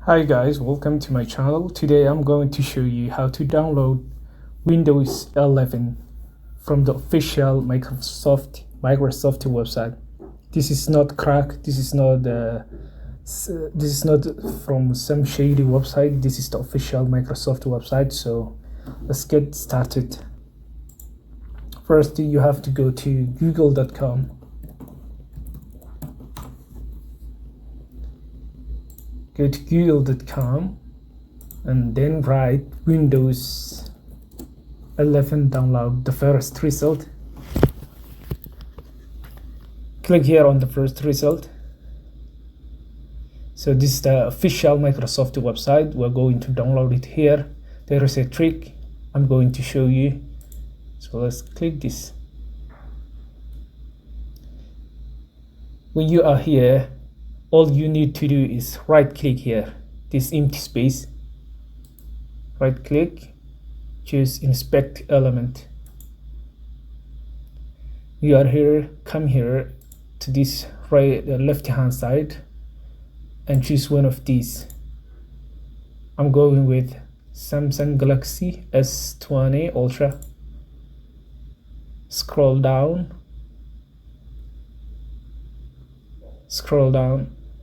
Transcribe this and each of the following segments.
Hi guys, welcome to my channel. Today I'm going to show you how to download Windows 11 from the official Microsoft website. This is not crack. This is not from some shady website. This is the official Microsoft website. So let's get started. First, you have to go to google.com. Go to google.com and then write Windows 11 download, the first result. Click here on the first result. So this is the official Microsoft website. We're going to download it here. There is a trick I'm going to show you. So let's click this. When you are here, all you need to do is right click here, this empty space. Right click, choose inspect element. You are here, come here to this left hand side and choose one of these. I'm going with Samsung Galaxy S20 Ultra. Scroll down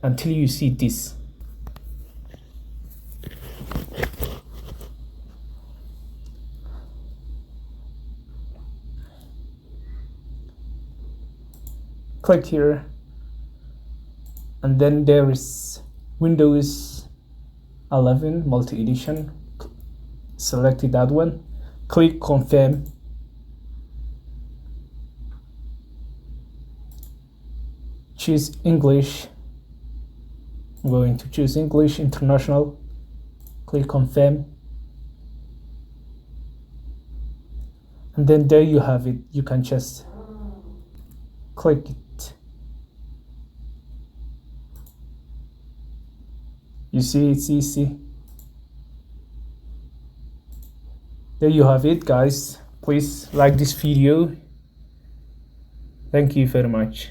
until you see this. Click here and then there is Windows 11 multi-edition. Select that one, click confirm. Choose English. I'm going to choose English International. Click confirm. And then there you have it. You can just click it. You see, it's easy. There you have it, guys. Please like this video. Thank you very much.